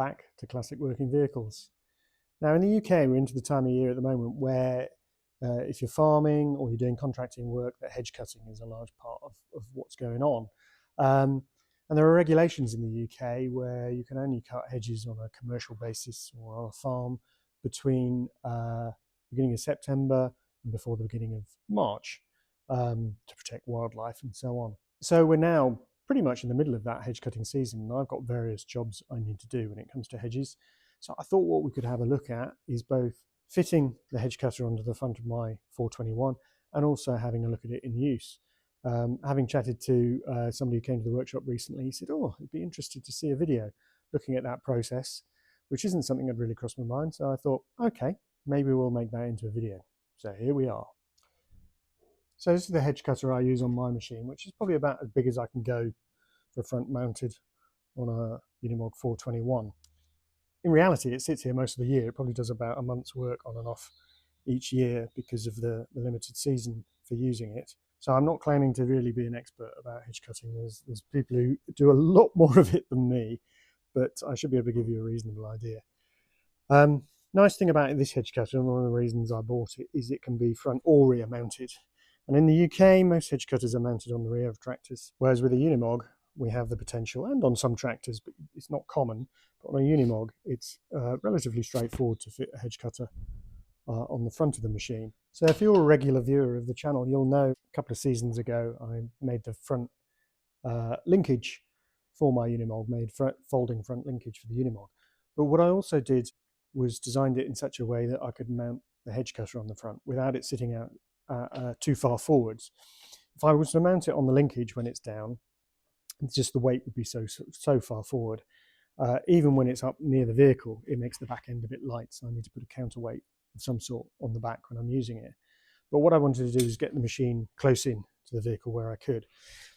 back to classic working vehicles. Now in the UK, we're into the time of year at the moment where if you're farming or you're doing contracting work, that hedge cutting is a large part of what's going on. And there are regulations in the UK where you can only cut hedges on a commercial basis or on a farm between beginning of September and before the beginning of March to protect wildlife and so on. So we're now pretty much in the middle of that hedge cutting season, and I've got various jobs I need to do when it comes to hedges. So I thought what we could have a look at is both fitting the hedge cutter onto the front of my 421 and also having a look at it in use. Having chatted to somebody who came to the workshop recently, he said, oh, I'd be interested to see a video looking at that process, which isn't something that really crossed my mind. So I thought, okay, maybe we'll make that into a video. So here we are. So this is the hedge cutter I use on my machine, which is probably about as big as I can go for front mounted on a Unimog 421. In reality, it sits here most of the year. It probably does about a month's work on and off each year because of the limited season for using it. So I'm not claiming to really be an expert about hedge cutting. There's people who do a lot more of it than me, but I should be able to give you a reasonable idea. Nice thing about this hedge cutter, and one of the reasons I bought it, is it can be front or rear mounted. And in the UK, most hedge cutters are mounted on the rear of tractors, whereas with a Unimog, we have the potential, and on some tractors, but it's not common, but on a Unimog, it's relatively straightforward to fit a hedge cutter on the front of the machine. So if you're a regular viewer of the channel, you'll know a couple of seasons ago I made the front linkage for my Unimog, made folding front linkage for the Unimog. But what I also did was designed it in such a way that I could mount the hedge cutter on the front without it sitting out too far forwards. If I was to mount it on the linkage when it's down, just the weight would be so far forward. Even when it's up near the vehicle, it makes the back end a bit light, so I need to put a counterweight of some sort on the back when I'm using it. But what I wanted to do is get the machine close in to the vehicle where I could.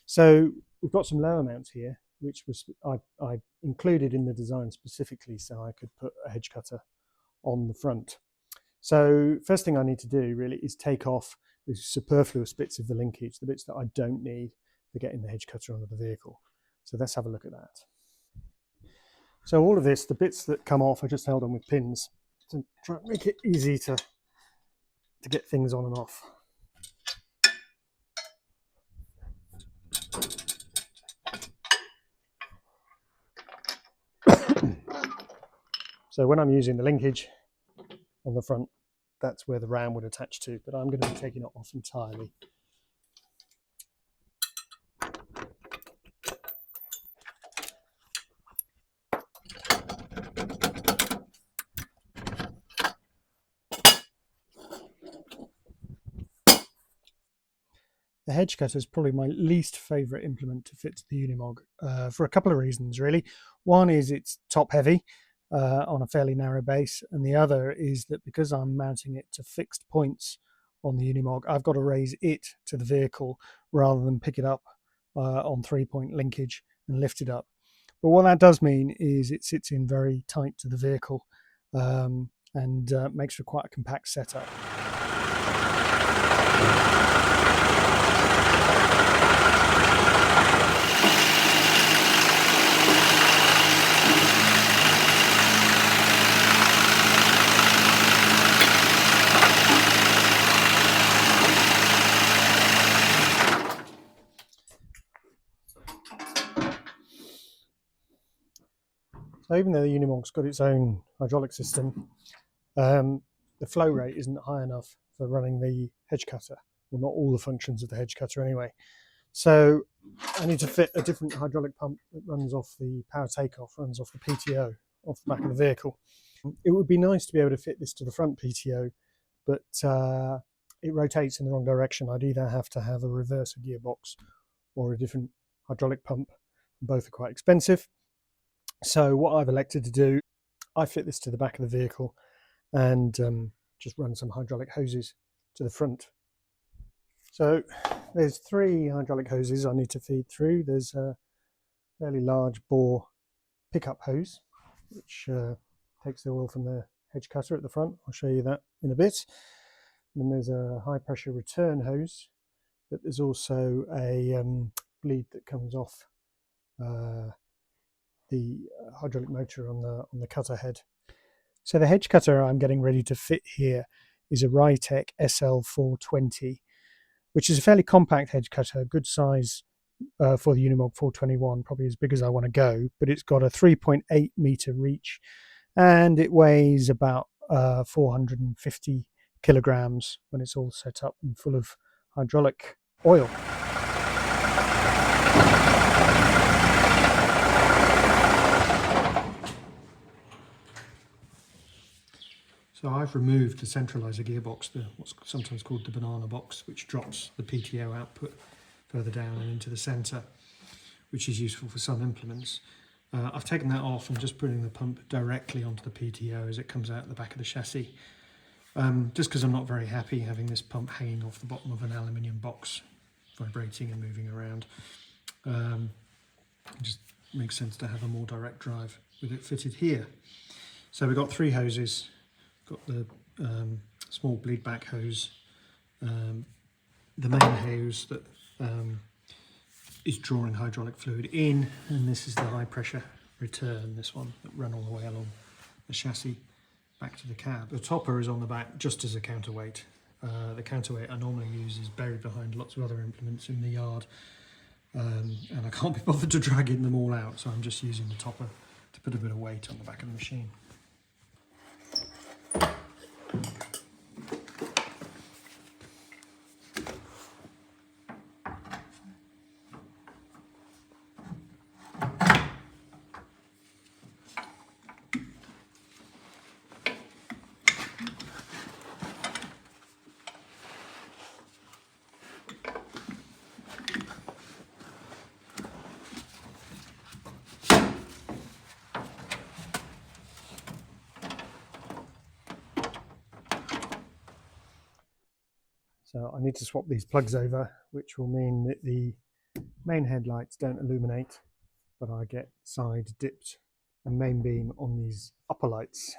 So we've got some lower mounts here, which was I included in the design specifically so I could put a hedge cutter on the front. So first thing I need to do really is take off the superfluous bits of the linkage, the bits that I don't need for getting the hedge cutter onto the vehicle. So let's have a look at that. So all of this, the bits that come off, are just held on with pins to try and make it easy to get things on and off. So when I'm using the linkage on the front, that's where the ram would attach to, but I'm going to be taking it off entirely. The hedge cutter is probably my least favourite implement to fit to the Unimog for a couple of reasons, really. One is it's top heavy on a fairly narrow base, and the other is that because I'm mounting it to fixed points on the Unimog, I've got to raise it to the vehicle rather than pick it up on 3-point linkage and lift it up. But what that does mean is it sits in very tight to the vehicle and makes for quite a compact setup. So even though the Unimog's got its own hydraulic system, the flow rate isn't high enough for running the hedge cutter, well, not all the functions of the hedge cutter anyway. So I need to fit a different hydraulic pump that runs off the power takeoff, runs off the PTO, off the back of the vehicle. It would be nice to be able to fit this to the front PTO, but it rotates in the wrong direction. I'd either have to have a reverser gearbox or a different hydraulic pump. Both are quite expensive. So what I've elected to do, I fit this to the back of the vehicle and just run some hydraulic hoses to the front. So there's 3 hydraulic hoses I need to feed through. There's a fairly large bore pickup hose, which takes the oil from the hedge cutter at the front. I'll show you that in a bit. And then there's a high pressure return hose, but there's also a bleed that comes off the hydraulic motor on the cutter head. So the hedge cutter I'm getting ready to fit here is a Rytec SL420, which is a fairly compact hedge cutter, good size for the Unimog 421, probably as big as I want to go, but it's got a 3.8 meter reach and it weighs about 450 kilograms when it's all set up and full of hydraulic oil. So I've removed the centralizer gearbox, what's sometimes called the banana box, which drops the PTO output further down and into the centre, which is useful for some implements. I've taken that off and just putting the pump directly onto the PTO as it comes out the back of the chassis, just because I'm not very happy having this pump hanging off the bottom of an aluminium box, vibrating and moving around. It just makes sense to have a more direct drive with it fitted here. So we've got 3 hoses. Got the small bleed back hose, the main hose that is drawing hydraulic fluid in, and this is the high pressure return, this one that run all the way along the chassis back to the cab. The topper is on the back just as a counterweight. The counterweight I normally use is buried behind lots of other implements in the yard, and I can't be bothered to dragging them all out, so I'm just using the topper to put a bit of weight on the back of the machine. So I need to swap these plugs over, which will mean that the main headlights don't illuminate, but I get side dipped and main beam on these upper lights.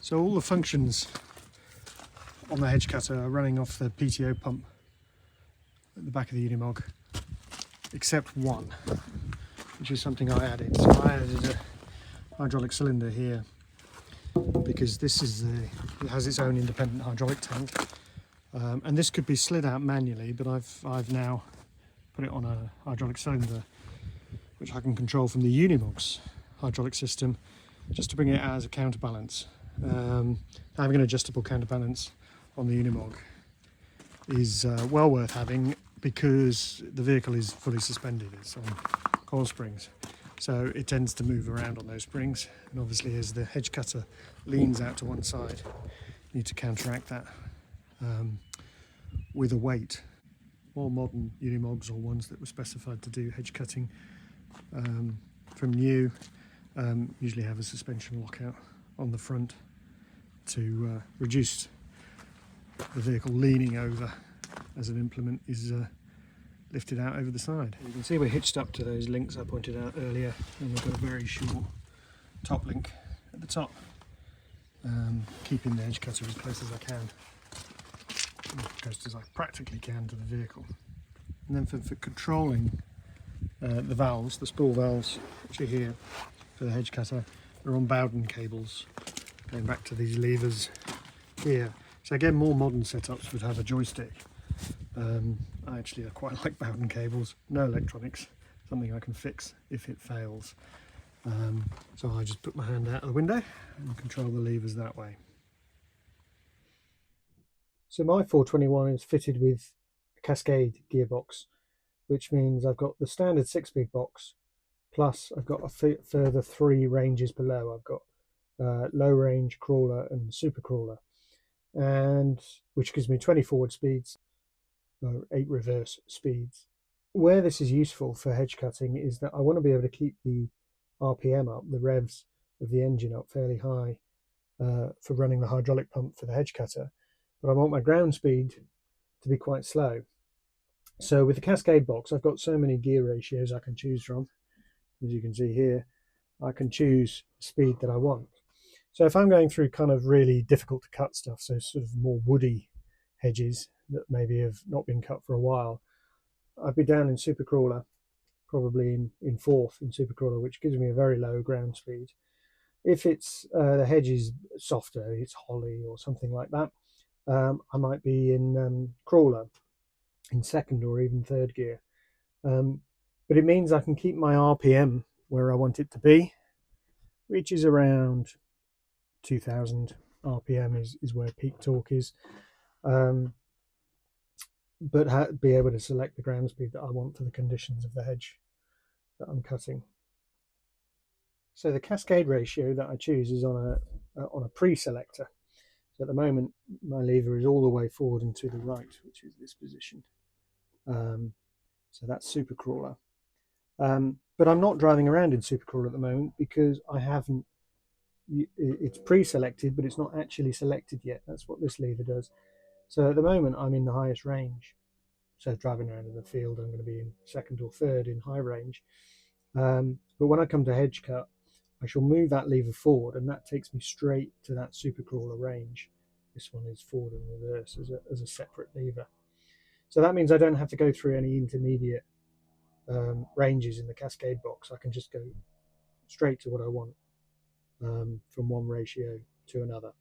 So all the functions on the hedge cutter are running off the PTO pump at the back of the Unimog, except one, which is something I added. So I added a hydraulic cylinder here because this is it has its own independent hydraulic tank, and this could be slid out manually, but I've now put it on a hydraulic cylinder which I can control from the Unimog's hydraulic system, just to bring it out as a counterbalance. Having an adjustable counterbalance on the Unimog is well worth having because the vehicle is fully suspended. It's on coil springs, so it tends to move around on those springs, and obviously as the hedge cutter leans out to one side, you need to counteract that with a weight. More modern Unimogs, or ones that were specified to do hedge cutting from new, usually have a suspension lockout on the front to reduce the vehicle leaning over as an implement is lifted out over the side. You can see we're hitched up to those links I pointed out earlier, and we've got a very short top link at the top. keeping the edge cutter as close as I can, as close as I practically can to the vehicle. And then for controlling the valves, the spool valves which are here for the hedge cutter, are on Bowden cables, going back to these levers here. So again, more modern setups would have a joystick. I quite like Bowden cables, no electronics, something I can fix if it fails. So I just put my hand out of the window and control the levers that way. So my 421 is fitted with a Cascade gearbox, which means I've got the standard 6-speed box, plus I've got a further 3 ranges below. I've got low range, crawler and super crawler, and which gives me 20 forward speeds, 8 reverse speeds. Where this is useful for hedge cutting is that I want to be able to keep the RPM up, the revs of the engine up fairly high for running the hydraulic pump for the hedge cutter, but I want my ground speed to be quite slow. So with the Cascade box, I've got so many gear ratios I can choose from. As you can see here, I can choose the speed that I want. So if I'm going through kind of really difficult to cut stuff, so sort of more woody hedges that maybe have not been cut for a while, I'd be down in super crawler, probably in 4th in super crawler, which gives me a very low ground speed. If it's the hedge is softer, it's holly or something like that, I might be in crawler, in 2nd or even 3rd gear. But it means I can keep my RPM where I want it to be, which is around 2000 RPM is where peak torque is. But be able to select the ground speed that I want for the conditions of the hedge that I'm cutting. So the cascade ratio that I choose is on a pre-selector. So at the moment, my lever is all the way forward and to the right, which is this position. So that's super crawler. But I'm not driving around in super crawler at the moment because I haven't. It's pre-selected, but it's not actually selected yet. That's what this lever does. So at the moment, I'm in the highest range. So driving around in the field, I'm going to be in 2nd or 3rd in high range. But when I come to hedge cut, I shall move that lever forward, and that takes me straight to that super crawler range. This one is forward and reverse as a separate lever. So that means I don't have to go through any intermediate ranges in the Cascade box. I can just go straight to what I want from one ratio to another.